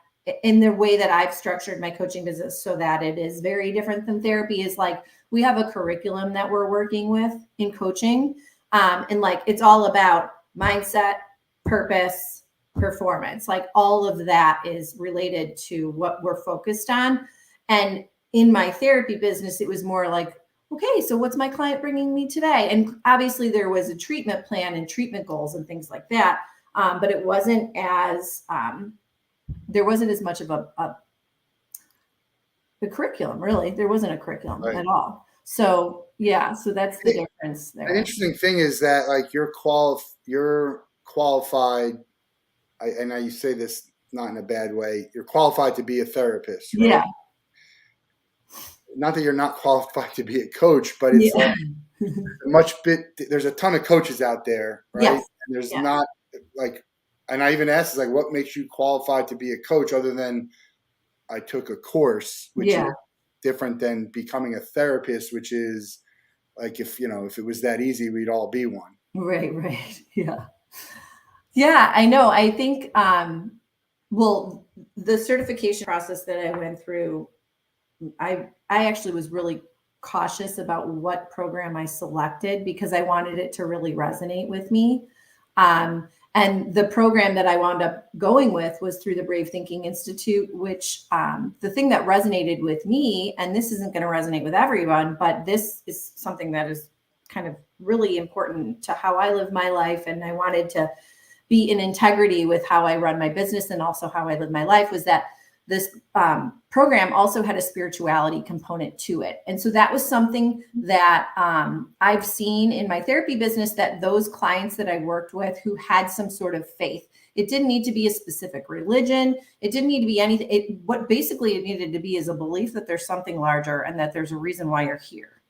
S2: in the way that I've structured my coaching business so that it is very different than therapy is like, we have a curriculum that we're working with in coaching. And like, it's all about mindset, purpose, performance, like all of that is related to what we're focused on. And in my therapy business, it was more like, okay, so what's my client bringing me today? And obviously there was a treatment plan and treatment goals and things like that. But it wasn't as, there wasn't as much of a curriculum, really. There wasn't a curriculum at all. So yeah, so that's the difference there.
S1: An interesting thing is that like you're qualified, and I say this not in a bad way, you're qualified to be a therapist, right?
S2: Yeah.
S1: Not that you're not qualified to be a coach, but it's like there's a ton of coaches out there, right?
S2: Yes.
S1: And there's not like, and I even asked like, what makes you qualified to be a coach other than I took a course, which is different than becoming a therapist, which is like, if it was that easy, we'd all be one.
S2: Right. Yeah. Yeah, I know. I think, well, the certification process that I went through, I actually was really cautious about what program I selected because I wanted it to really resonate with me. And the program that I wound up going with was through the Brave Thinking Institute, which the thing that resonated with me, and this isn't going to resonate with everyone, but this is something that is kind of really important to how I live my life. And I wanted to be in integrity with how I run my business and also how I live my life, was that this program also had a spirituality component to it. And so that was something that I've seen in my therapy business, that those clients that I worked with who had some sort of faith, it didn't need to be a specific religion. It didn't need to be anything. What basically it needed to be is a belief that there's something larger and that there's a reason why you're here.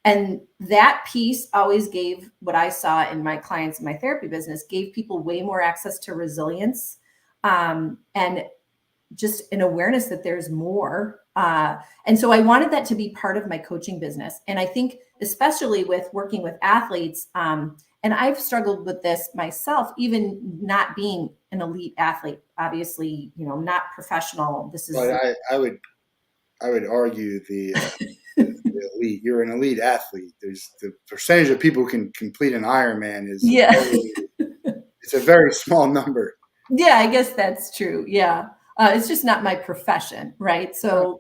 S2: And that piece always gave, what I saw in my clients in my therapy business, gave people way more access to resilience and just an awareness that there's more. And so I wanted that to be part of my coaching business. And I think especially with working with athletes, and I've struggled with this myself, even not being an elite athlete, obviously, not professional. This is,
S1: but I would argue the elite, you're an elite athlete. There's the percentage of people who can complete an Ironman is it's a very small number.
S2: Yeah, I guess that's true. Yeah. It's just not my profession, right? So,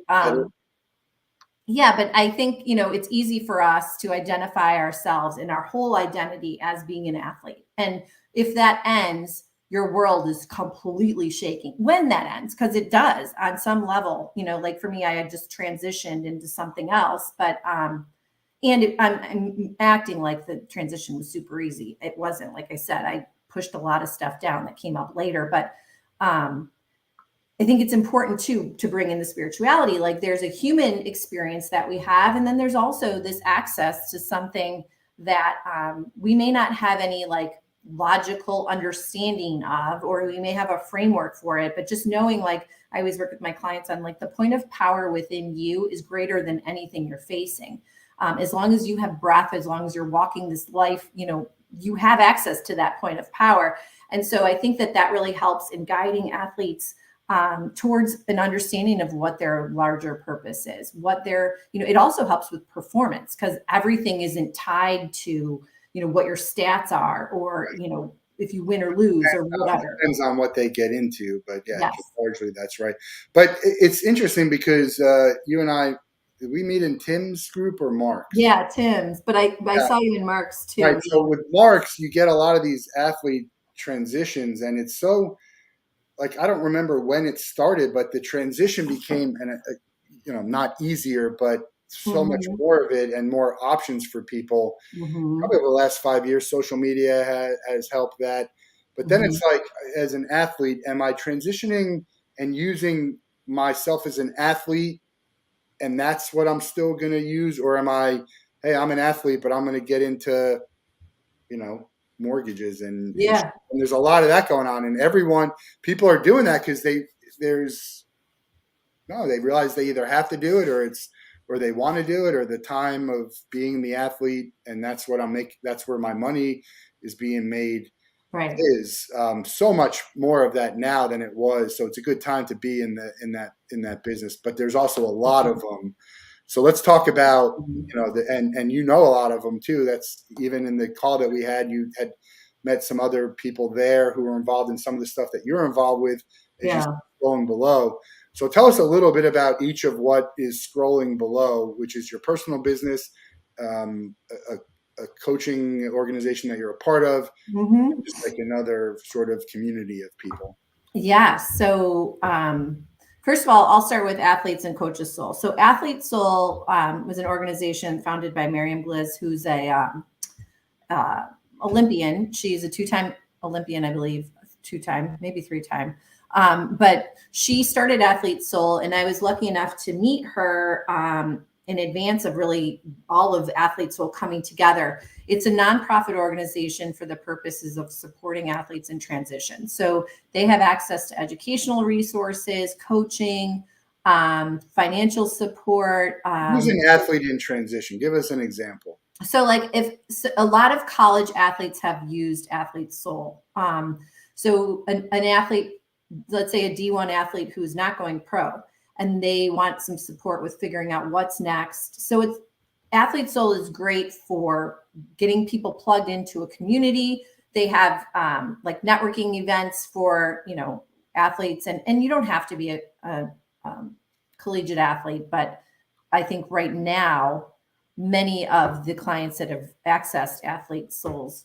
S2: yeah, but I think, it's easy for us to identify ourselves in our whole identity as being an athlete. And if that ends, your world is completely shaking when that ends, because it does on some level. Like for me, I had just transitioned into something else, but I'm acting like the transition was super easy. It wasn't. Like I said, I pushed a lot of stuff down that came up later, but I think it's important to bring in the spirituality. Like there's a human experience that we have, and then there's also this access to something that we may not have any like logical understanding of, or we may have a framework for it, but just knowing, like I always work with my clients on, like the point of power within you is greater than anything you're facing. As long as you have breath, as long as you're walking this life, you have access to that point of power. And so I think that really helps in guiding athletes towards an understanding of what their larger purpose is, what their, it also helps with performance, because everything isn't tied to, what your stats are, or, if you win or lose or whatever.
S1: Depends on what they get into, but yeah,
S2: Yes.
S1: largely that's right. But it's interesting because you and I, did we meet in Tim's group or Mark's?
S2: Yeah, Tim's, but I saw you in Mark's too.
S1: Right. So with Mark's, you get a lot of these athlete transitions, and it's so, like, I don't remember when it started, but the transition became, not easier, but so much more of it and more options for people. Probably over the last 5 years, social media has helped that. But then it's like, as an athlete, am I transitioning and using myself as an athlete, and that's what I'm still going to use? Or am I, hey, I'm an athlete, but I'm going to get into, mortgages and there's a lot of that going on, and people are doing that because they realize they either have to do it, or they want to do it, or the time of being the athlete, and that's where my money is being made.
S2: Right.
S1: Is so much more of that now than it was. So it's a good time to be in that business. But there's also a lot of them. So let's talk about, and a lot of them too. That's even in the call that we had, you had met some other people there who were involved in some of the stuff that you're involved with as you scrolling below. So tell us a little bit about each of what is scrolling below, which is your personal business, a coaching organization that you're a part of, just like another sort of community of people.
S2: Yeah. So, first of all, I'll start with Athletes and Coaches Soul. So Athlete Soul was an organization founded by Miriam Gliss, who's a Olympian. She's a 2-time Olympian, I believe, 2-time, maybe 3-time. But she started Athlete Soul, and I was lucky enough to meet her in advance of really all of Athlete Soul coming together. It's a nonprofit organization for the purposes of supporting athletes in transition. So they have access to educational resources, coaching, financial support.
S1: Who's an athlete in transition? Give us an example.
S2: So a lot of college athletes have used Athlete Soul. So an athlete, let's say a D1 athlete who's not going pro, and they want some support with figuring out what's next. So Athlete Soul is great for getting people plugged into a community. They have like networking events for, athletes, and you don't have to be a collegiate athlete, but I think right now, many of the clients that have accessed Athlete Soul's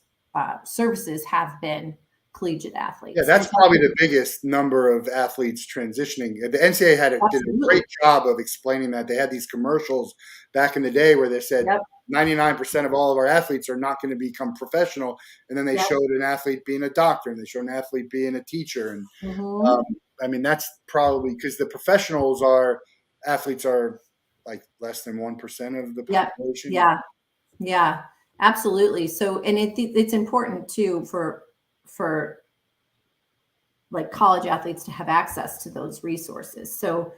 S2: services have been collegiate athletes.
S1: Yeah, that's probably the biggest number of athletes transitioning. The NCAA did a great job of explaining that. They had these commercials back in the day where they said 99% of all of our athletes are not going to become professional. And then they showed an athlete being a doctor, and they showed an athlete being a teacher. And that's probably because the athletes are like less than 1% of the population.
S2: Yeah, absolutely. So, and it's important too for like college athletes to have access to those resources. So,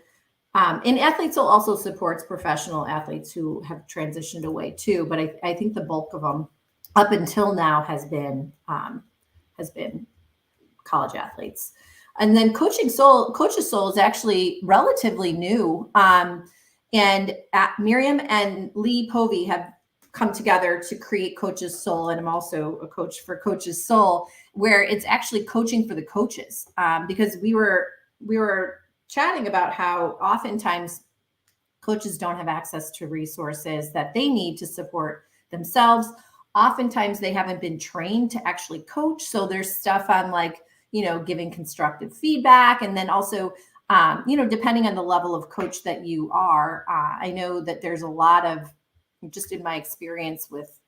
S2: and Athlete Soul also supports professional athletes who have transitioned away too. But I think the bulk of them up until now has been college athletes. And then Coaches Soul is actually relatively new. And Miriam and Lee Povey have come together to create Coaches Soul, and I'm also a coach for Coaches Soul, where it's actually coaching for the coaches. Because we were chatting about how oftentimes coaches don't have access to resources that they need to support themselves. Oftentimes they haven't been trained to actually coach. So there's stuff on like, giving constructive feedback, and then also depending on the level of coach that you are, I know that there's a lot of, just in my experience with,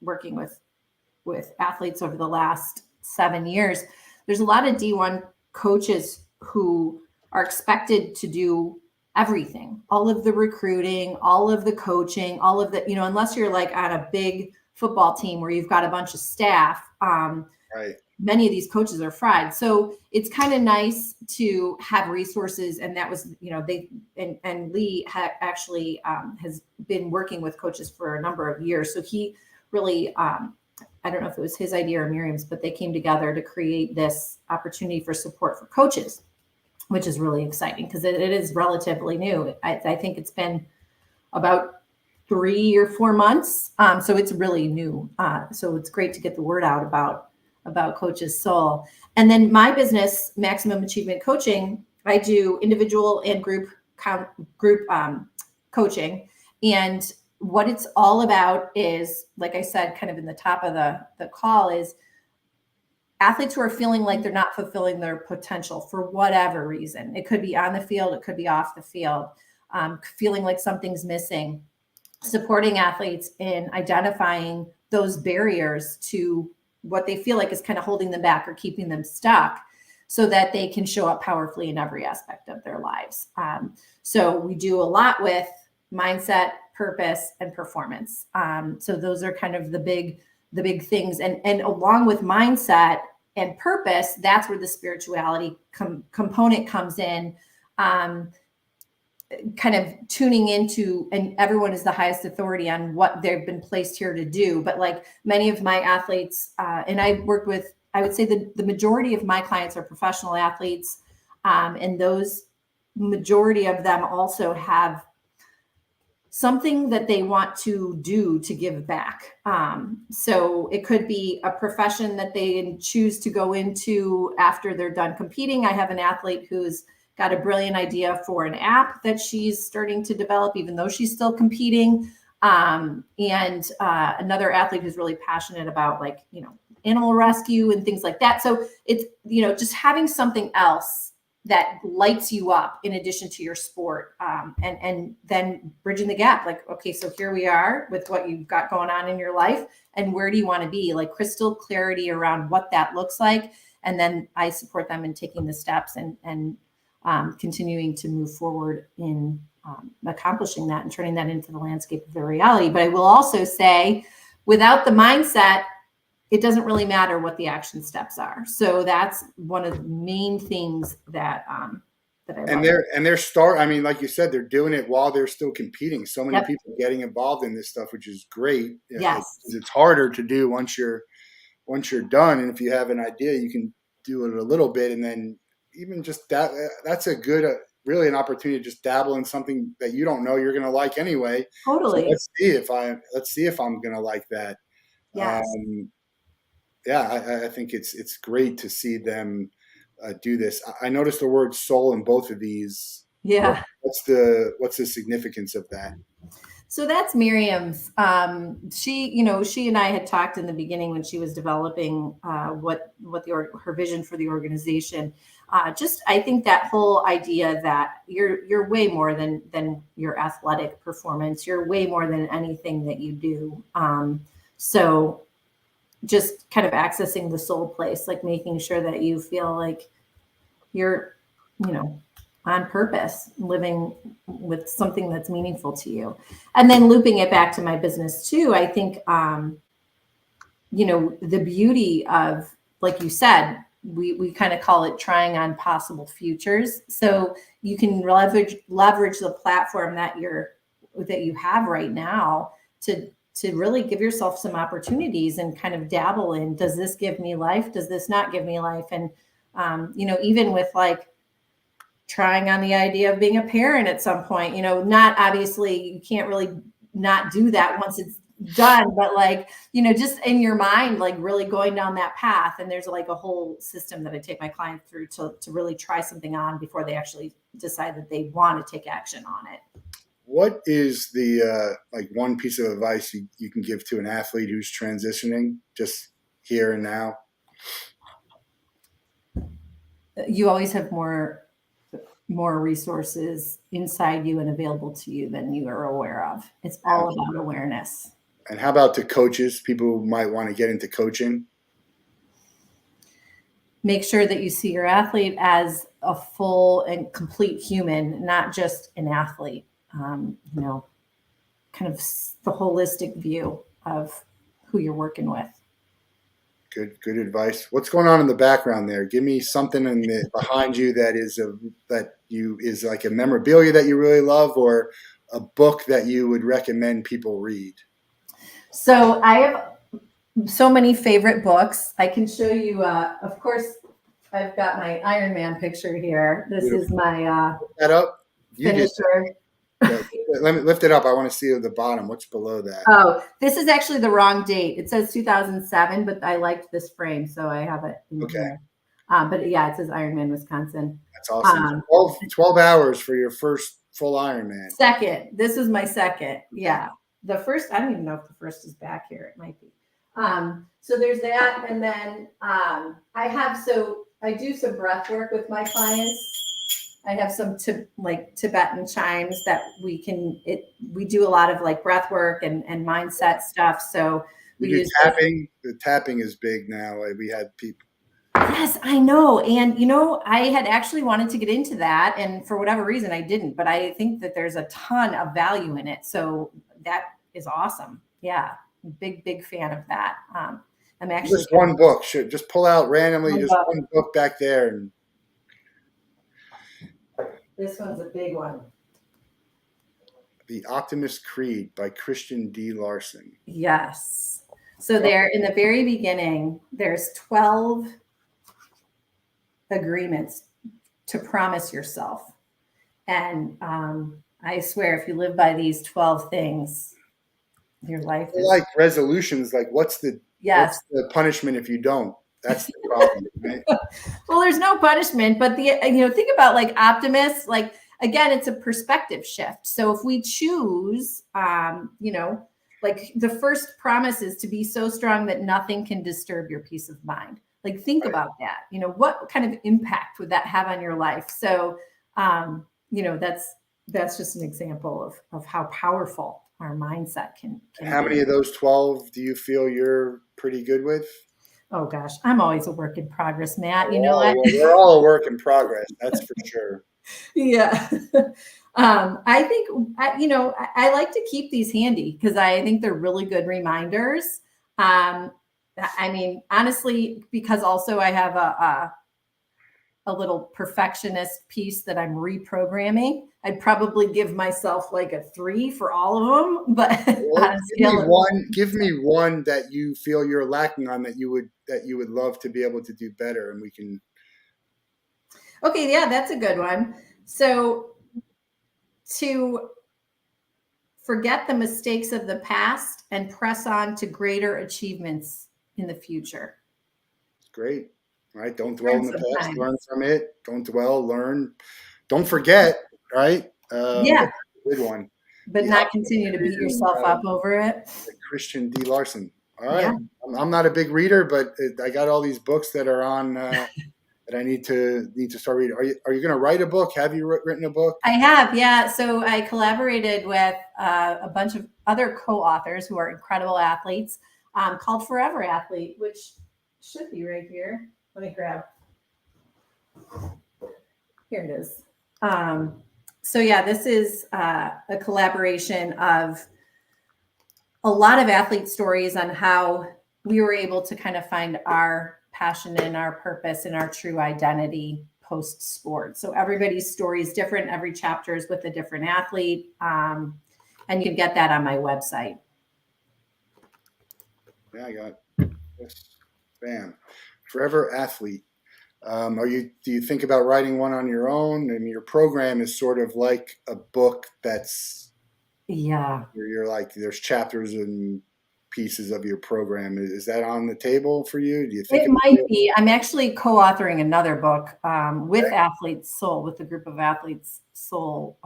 S2: working with athletes over the last 7 years, there's a lot of D1 coaches who are expected to do everything, all of the recruiting, all of the coaching, all of the, unless you're like on a big football team where you've got a bunch of staff,
S1: right.
S2: Many of these coaches are fried. So it's kind of nice to have resources. And that was, and Lee actually has been working with coaches for a number of years. So he really, I don't know if it was his idea or Miriam's, but they came together to create this opportunity for support for coaches. which is really exciting because it is relatively new. I think it's been about 3 or 4 months. So it's really new. So it's great to get the word out about Coach's Soul. And then my business, Maximum Achievement Coaching, I do individual and group coaching. And what it's all about is, like I said, kind of in the top of the call, is athletes who are feeling like they're not fulfilling their potential for whatever reason. It could be on the field, it could be off the field, feeling like something's missing. Supporting athletes in identifying those barriers to what they feel like is kind of holding them back or keeping them stuck, so that they can show up powerfully in every aspect of their lives. So we do a lot with mindset, purpose, and performance. So those are kind of the big things. And along with mindset and purpose, that's where the spirituality component comes in. Kind of tuning into, and everyone is the highest authority on what they've been placed here to do. But like many of my athletes, and I work with, I would say the majority of my clients are professional athletes. And those majority of them also have something that they want to do to give back. So it could be a profession that they choose to go into after they're done competing. I have an athlete who's got a brilliant idea for an app that she's starting to develop, even though she's still competing. And another athlete who's really passionate about, like, animal rescue and things like that. So it's, just having something else that lights you up in addition to your sport, and then bridging the gap. Like, okay, so here we are with what you've got going on in your life, and where do you want to be? Like crystal clarity around what that looks like. And then I support them in taking the steps and continuing to move forward in accomplishing that and turning that into the landscape of their reality. But I will also say, without the mindset, it doesn't really matter what the action steps are. So that's one of the main things that I love.
S1: I mean, like you said, they're doing it while they're still competing. So many people getting involved in this stuff, which is great.
S2: Yes.
S1: It's harder to do once you're done. And if you have an idea, you can do it a little bit, and then even just that's a good, really an opportunity to just dabble in something that you don't know you're going to like anyway.
S2: Totally.
S1: So let's see if I'm going to like that.
S2: Yes.
S1: I think it's great to see them do this. I noticed the word soul in both of these.
S2: Yeah.
S1: What's the significance of that?
S2: So that's Miriam's. She and I had talked in the beginning when she was developing her vision for the organization. I think that whole idea that you're way more than your athletic performance. You're way more than anything that you do. So just kind of accessing the soul place, like making sure that you feel like you're, on purpose, living with something that's meaningful to you. And then looping it back to my business too, I think, the beauty of, like you said, we kind of call it trying on possible futures. So you can leverage the platform that you have right now to really give yourself some opportunities and kind of dabble in, does this give me life? Does this not give me life? And, even with like trying on the idea of being a parent at some point, not obviously you can't really not do that once it's done, but like, just in your mind, like really going down that path. And there's like a whole system that I take my clients through to really try something on before they actually decide that they want to take action on it.
S1: What is the one piece of advice you can give to an athlete who's transitioning just here and now?
S2: You always have more resources inside you and available to you than you are aware of. It's all about awareness.
S1: And how about to coaches, people who might want to get into coaching?
S2: Make sure that you see your athlete as a full and complete human, not just an athlete. Kind of the holistic view of who you're working with.
S1: Good advice. What's going on in the background there? Give me something behind you that is like a memorabilia that you really love, or a book that you would recommend people read.
S2: So I have so many favorite books. I can show you, of course, I've got my Iron Man picture here. This
S1: Beautiful.
S2: is my
S1: that up. You
S2: finisher.
S1: Let me lift it up. I want to see at the bottom. What's below that?
S2: Oh, this is actually the wrong date. It says 2007, but I liked this frame, so I have it in here. But yeah, it says Ironman, Wisconsin.
S1: That's awesome. 12 hours for your first full Ironman.
S2: Second. This is my second. Yeah. The first, I don't even know if the first is back here. It might be. So there's that. And then I do some breath work with my clients. I have some Tibetan chimes that we do a lot of like breath work and mindset stuff. So we use
S1: tapping. The tapping is big now. We had people.
S2: Yes, I know. And, I had actually wanted to get into that. And for whatever reason, I didn't. But I think that there's a ton of value in it. So that is awesome. Yeah. Big fan of that. I'm actually
S1: just one book. Should just pull out randomly one book back there. And
S2: this one's a big one.
S1: The Optimist Creed by Christian D. Larson.
S2: Yes. So there, in the very beginning, there's 12 agreements to promise yourself. And I swear, if you live by these 12 things, your life is
S1: like resolutions. Like what's the punishment if you don't? That's the problem, right?
S2: Well, there's no punishment, but think about like optimists, like again, it's a perspective shift. So if we choose, like the first promise is to be so strong that nothing can disturb your peace of mind. Like think about that. What kind of impact would that have on your life? So, that's just an example of how powerful our mindset can
S1: How many of those 12 do you feel you're pretty good with?
S2: Oh gosh, I'm always a work in progress, Matt. What?
S1: We're all a work in progress. That's for sure.
S2: Yeah. I think, I like to keep these handy because I think they're really good reminders. Honestly, because also I have a little perfectionist piece that I'm reprogramming. I'd probably give myself like a 3 for all of them, but
S1: give me one that you feel you're lacking on that you would love to be able to do better, and we can.
S2: Okay, yeah, that's a good one. So to forget the mistakes of the past and press on to greater achievements in the future.
S1: Great. Right? Don't dwell in the past, learn from it. Don't dwell, learn. Don't forget, right?
S2: Yeah.
S1: Good one.
S2: But not continue to beat yourself up over it.
S1: Christian D. Larson. All right. Yeah. I'm not a big reader, but I got all these books that are on that I need to start reading. Are you going to write a book? Have you written a book?
S2: I have, yeah. So I collaborated with a bunch of other co-authors who are incredible athletes called Forever Athlete, which should be right here. Let me grab. Here it is. So yeah, this is a collaboration of a lot of athlete stories on how we were able to kind of find our passion and our purpose and our true identity post-sport. So everybody's story is different. Every chapter is with a different athlete. And you can get that on my website.
S1: Yeah, I got this. Bam. Forever Athlete. Do you think about writing one on your own? And your program is sort of like a book that's you're like there's chapters and pieces of your program. Is that on the table for you? Do you think
S2: it might be? I'm actually co-authoring another book with Athletes Soul, with a group of Athletes Soul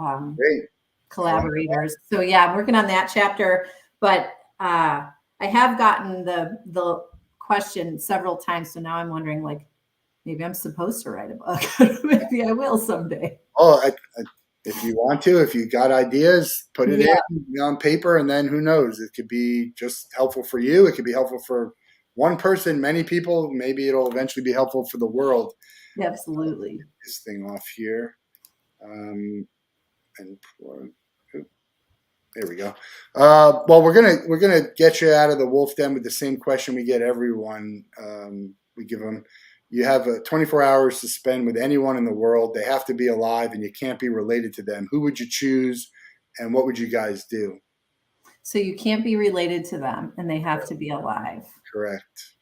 S2: collaborators. So yeah, I'm working on that chapter, but I have gotten the question several times. So now I'm wondering, like, maybe I'm supposed to write a book. Maybe I will someday.
S1: Oh, if you want to, if you got ideas, put it in on paper, and then who knows? It could be just helpful for you. It could be helpful for one person, many people. Maybe it'll eventually be helpful for the world.
S2: Absolutely.
S1: This thing off here, there we go. Well, we're gonna get you out of the Wolff Den with the same question we get everyone. We give them. You have 24 hours to spend with anyone in the world. They have to be alive, and you can't be related to them. Who would you choose, and what would you guys do?
S2: So you can't be related to them, and they have to be alive.
S1: Correct.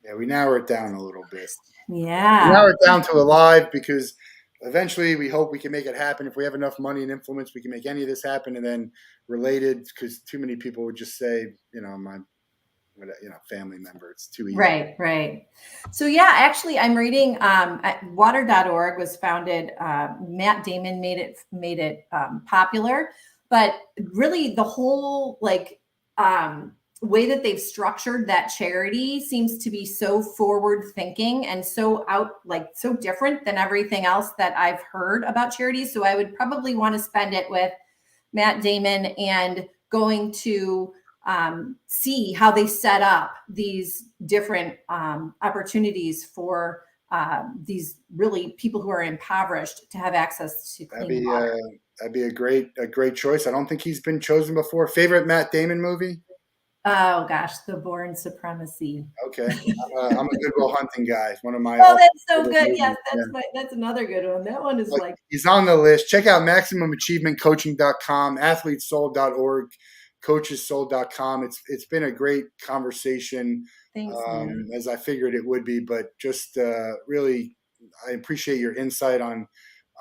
S1: Yeah, we narrow it down a little bit.
S2: Yeah.
S1: We narrow it down to alive because eventually we hope we can make it happen. If we have enough money and influence, we can make any of this happen. And then related, because too many people would just say, my family member. It's too easy.
S2: Right. So yeah, actually, I'm reading. Water.org was founded. Matt Damon made it popular, but really the whole way that they've structured that charity seems to be so forward thinking and so so different than everything else that I've heard about charities. So I would probably want to spend it with Matt Damon and going to see how they set up these different opportunities for these really people who are impoverished to have access to clean water.
S1: That'd be a great choice. I don't think he's been chosen before. Favorite Matt Damon movie?
S2: Oh gosh, The Bourne Supremacy.
S1: Okay, I'm a Good Will Hunting guy. One of my.
S2: Oh, that's so good. Yes, that's another good one. That one is
S1: he's on the list. Check out MaximumAchievementCoaching.com, AthleteSoul.org, CoachesSoul.com. It's been a great conversation.
S2: Thanks,
S1: as I figured it would be, but just really, I appreciate your insight on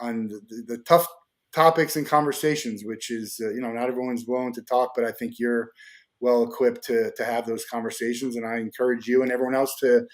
S1: the tough topics and conversations, which is not everyone's willing to talk, but I think you're well equipped to have those conversations, and I encourage you and everyone else to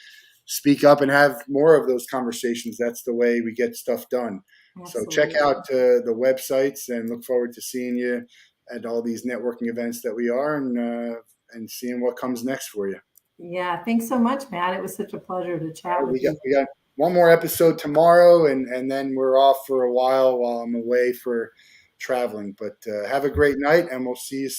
S1: speak up and have more of those conversations. That's the way we get stuff done. Absolutely. So check out the websites and look forward to seeing you at all these networking events that we are, and seeing what comes next for you.
S2: Yeah, thanks so much, Matt. It was such a pleasure to chat with you.
S1: We got one more episode tomorrow, and then we're off for a while I'm away for traveling. But have a great night, and we'll see you soon.